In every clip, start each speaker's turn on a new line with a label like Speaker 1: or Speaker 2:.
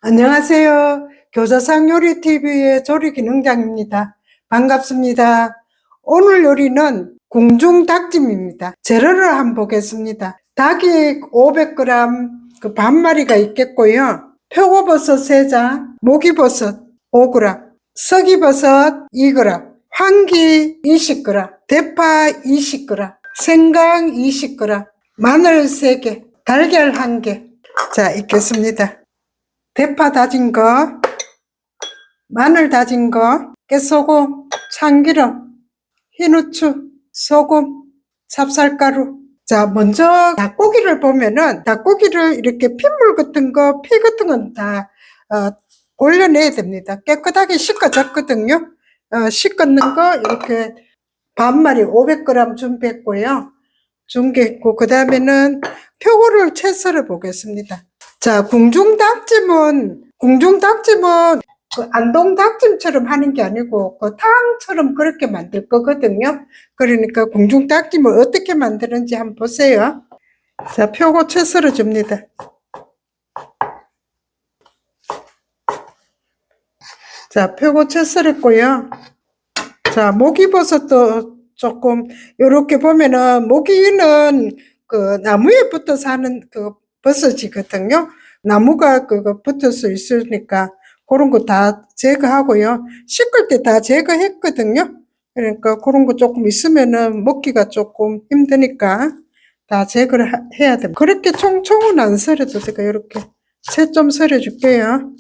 Speaker 1: 안녕하세요. 교사상 요리TV의 조리기능장입니다. 반갑습니다. 오늘 요리는 궁중 닭찜입니다. 재료를 한번 보겠습니다. 닭이 500g, 그 반마리가 있겠고요. 표고버섯 3장, 목이버섯 5g, 서기버섯 2g, 황기 20g, 대파 20g, 생강 20g, 마늘 3개, 달걀 1개. 자, 익겠습니다. 대파 다진 거, 마늘 다진 거, 깨소금, 참기름, 흰후추, 소금, 찹쌀가루. 자, 먼저 닭고기를 보면은 닭고기를 이렇게 핏물 같은 거, 피 같은 건 다 올려내야 됩니다. 깨끗하게 씻어졌거든요. 씻었는 거 이렇게 반마리 500g 준비했고요. 준비했고, 그 다음에는 표고를 채 썰어 보겠습니다. 자, 궁중닭찜은 그 안동닭찜처럼 하는 게 아니고 그 탕처럼 그렇게 만들 거거든요. 그러니까 궁중닭찜을 어떻게 만드는지 한번 보세요. 자, 표고 채 썰어 줍니다. 자, 표고 채 썰었고요. 자, 목이버섯도 조금 요렇게 보면은 모기는 그 나무에 붙어서 하는 그 버섯이거든요. 나무가 그거 붙어서 있으니까 그런 거 다 제거하고요. 씻을 때 다 제거했거든요. 그러니까 그런 거 조금 있으면은 먹기가 조금 힘드니까 다 제거를 해야 됩니다. 그렇게 총총은 안 썰어도 제가 이렇게 채 좀 썰어 줄게요.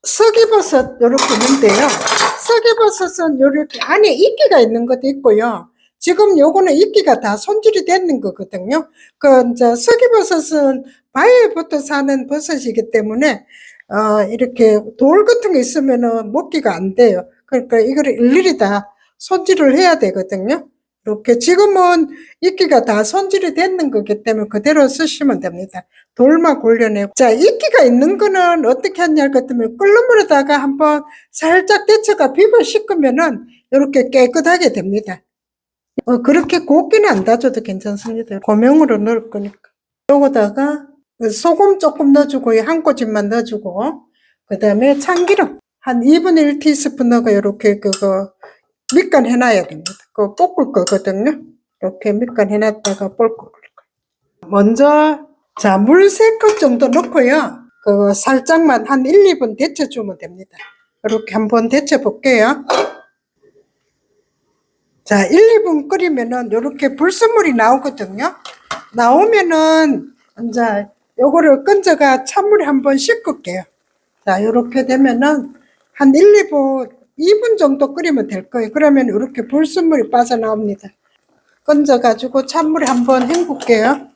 Speaker 1: 서기버섯 이렇게 있는데요. 서기버섯은 이렇게 안에 이끼가 있는 것도 있고요. 지금 요거는 이끼가 다 손질이 되는 거거든요. 그 이제 서기버섯은 바위부터 사는 버섯이기 때문에 이렇게 돌 같은 게 있으면은 먹기가 안 돼요. 그러니까 이거를 일일이 다 손질을 해야 되거든요. 이렇게 지금은 이끼가 다 손질이 되는 거기 때문에 그대로 쓰시면 됩니다. 돌만 골려내고. 자, 이끼가 있는 거는 어떻게 하냐 그랬더니 끓는 물에다가 한번 살짝 데쳐가 비벼 씻으면은 이렇게 깨끗하게 됩니다. 그렇게 곱게는 안 다져도 괜찮습니다. 고명으로 넣을 거니까. 요거다가 소금 조금 넣어주고 한 꼬집만 넣어주고 그 다음에 참기름 한 2분의 1 티스푼 넣어가 이렇게 그거 밑간 해놔야 됩니다. 그거 볶을 거거든요. 이렇게 밑간 해놨다가 볶을 거예요. 먼저 자, 물 3컵 정도 넣고요. 그거 살짝만 한 1, 2분 데쳐주면 됩니다. 이렇게 한번 데쳐 볼게요. 자, 1, 2분 끓이면은 이렇게 불순물이 나오거든요. 나오면은 이제 요거를 건져가 찬물에 한번 씻을게요. 자, 이렇게 되면은 한 1, 2분 정도 끓이면 될 거예요. 그러면 이렇게 불순물이 빠져나옵니다. 건져가지고 찬물에 한번 헹굴게요.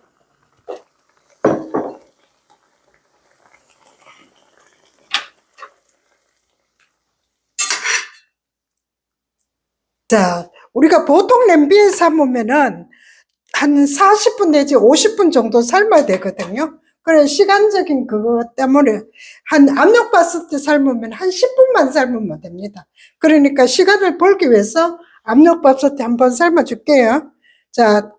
Speaker 1: 자, 우리가 보통 냄비에 삶으면은 한 40분 내지 50분 정도 삶아야 되거든요. 그래, 시간적인 그거 때문에 한 압력밥솥에 삶으면 한 10분만 삶으면 됩니다. 그러니까 시간을 벌기 위해서 압력밥솥에 한번 삶아 줄게요. 자,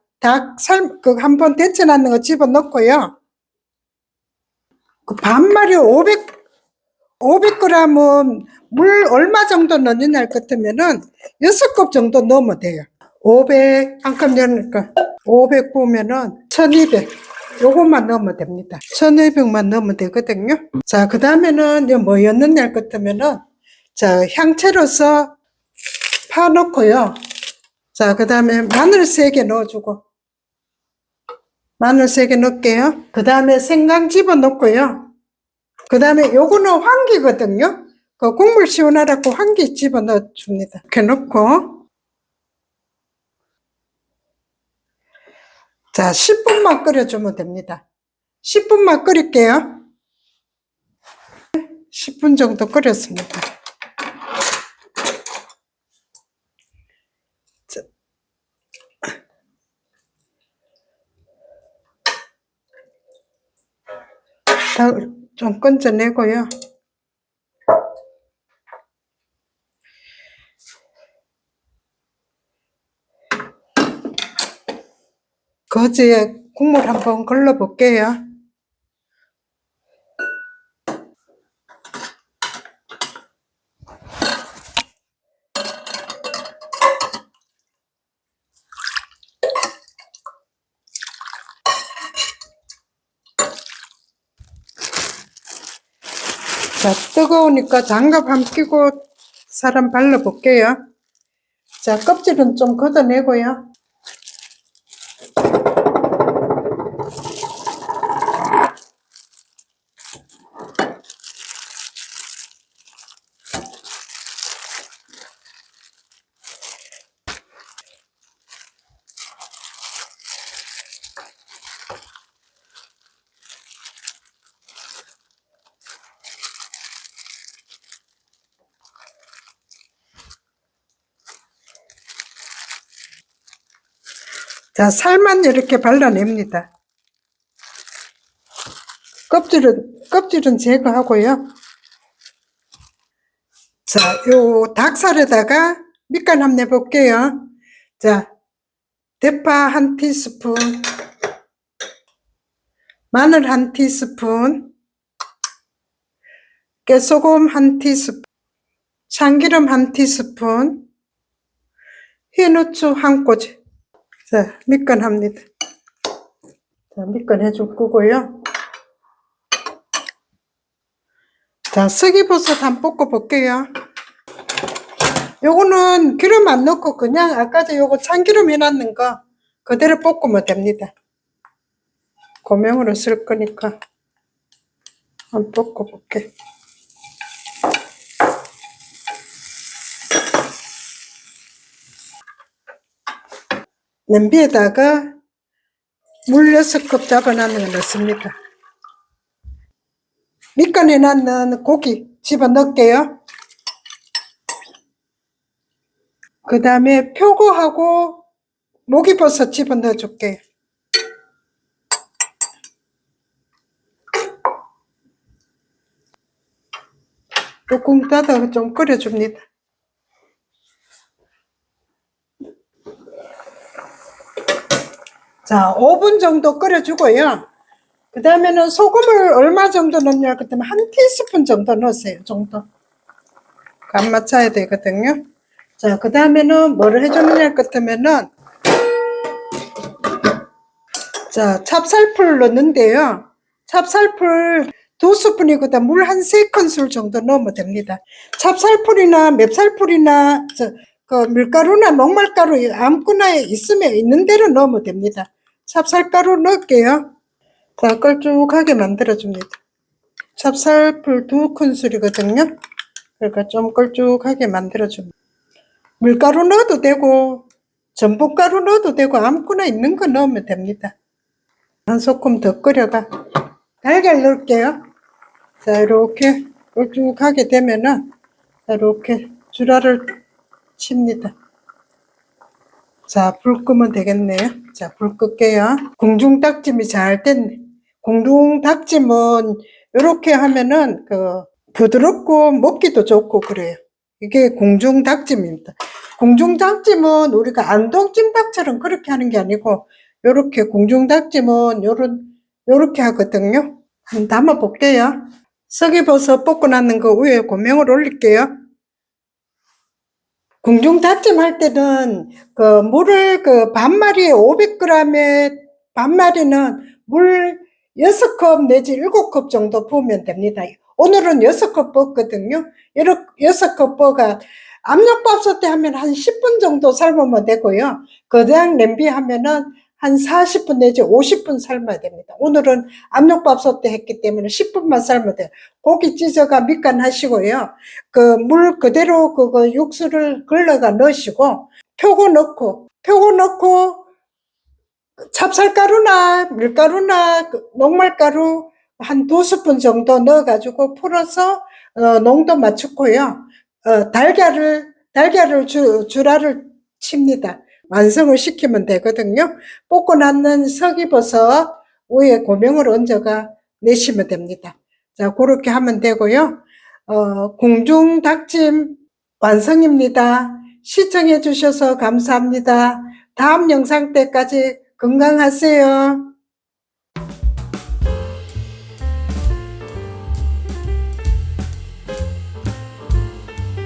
Speaker 1: 그 한번 데쳐놨는 거 집어 넣고요. 그 반마리 500g은 물 얼마 정도 넣느냐 할 것 같으면은 6컵 정도 넣으면 돼요. 500, 한 컵 넣으니까 500 보면은 1200. 요것만 넣으면 됩니다. 1200만 넣으면 되거든요. 자, 그 다음에는 뭐 넣느냐 할 것 같으면은 자, 향채로서 파 넣고요. 자, 그 다음에 마늘 3개 넣어주고 마늘 3개 넣을게요. 그 다음에 생강 집어 넣고요. 그 다음에 요거는 황기거든요. 그 국물 시원하라고 황기 집어 넣어줍니다. 이렇게 넣고 자, 10분만 끓여주면 됩니다. 10분만 끓일게요. 10분 정도 끓였습니다. 좀 건져내고요. 거즈에 국물 한번 걸러 볼게요. 자, 뜨거우니까 장갑 한번 끼고 사람 발라볼게요. 자, 껍질은 좀 걷어내고요. 자, 살만 이렇게 발라냅니다. 껍질은 제거하고요. 자, 요 닭살에다가 밑간 한번 내볼게요. 자, 대파 한 티스푼, 마늘 한 티스푼, 깨소금 한 티스푼, 참기름 한 티스푼, 흰 후추 한 꼬집. 자, 밑간 합니다. 자, 밑간 해줄 거고요. 자, 서기버섯 한번 볶아볼게요. 요거는 기름 안 넣고 그냥 아까 요거 참기름 해놨는 거 그대로 볶으면 됩니다. 고명으로 쓸 거니까 한번 볶아볼게. 냄비에다가 물 6컵 잡아놨는 거 넣습니다. 밑간 해놨는 고기 집어넣을게요. 그 다음에 표고하고 목이버섯 집어넣어 줄게요. 뚜껑 닫아 좀 끓여줍니다. 자, 5분 정도 끓여주고요. 그 다음에는 소금을 얼마 정도 넣냐 그러면 한 티스푼 정도 넣으세요. 정도 간 맞춰야 되거든요. 자, 그 다음에는 뭐를 해주느냐 그러면은 자, 찹쌀풀 넣는데요. 찹쌀풀 2스푼이거든. 물 한 3큰술 정도 넣으면 됩니다. 찹쌀풀이나 맵쌀풀이나 그 밀가루나 녹말가루 아무거나 있으면 있는 대로 넣으면 됩니다. 찹쌀가루 넣을게요. 자, 걸쭉하게 만들어줍니다. 찹쌀풀 2큰술이거든요. 그러니까 좀 걸쭉하게 만들어줍니다. 밀가루 넣어도 되고 전분가루 넣어도 되고 아무거나 있는 거 넣으면 됩니다. 한 소끔 더 끓여가 달걀 넣을게요. 자, 이렇게 걸쭉하게 되면은 이렇게 주라를 칩니다. 자, 불 끄면 되겠네요. 자, 불 끌게요. 궁중닭찜이 잘 됐네. 궁중닭찜은 이렇게 하면은 부드럽고 먹기도 좋고 그래요. 이게 궁중닭찜입니다. 궁중닭찜은 우리가 안동찜닭처럼 그렇게 하는 게 아니고 요렇게 궁중닭찜은 요렇게 하거든요. 한번 담아 볼게요. 서기버섯 볶고 났는 거 위에 고명을 올릴게요. 궁중닭찜 할 때는 물을 반마리에 500g에 반마리는 물 6컵 내지 7컵 정도 부으면 됩니다. 오늘은 6컵 붓거든요. 이렇게 6컵 부어가 압력밥솥에 하면 한 10분 정도 삶으면 되고요. 거대한 냄비 하면은 한 40분 내지 50분 삶아야 됩니다. 오늘은 압력밥솥에 했기 때문에 10분만 삶으면 돼요. 고기 찢어가 밑간 하시고요. 물 그대로 육수를 걸러가 넣으시고 표고 넣고 찹쌀가루나 밀가루나 녹말가루 한 2스푼 정도 넣어가지고 풀어서 농도 맞추고요. 달걀을 주라를 칩니다. 완성을 시키면 되거든요. 볶고 났는 서기버섯 위에 고명을 얹어가 내시면 됩니다. 자, 그렇게 하면 되고요. 궁중닭찜 완성입니다. 시청해 주셔서 감사합니다. 다음 영상 때까지 건강하세요.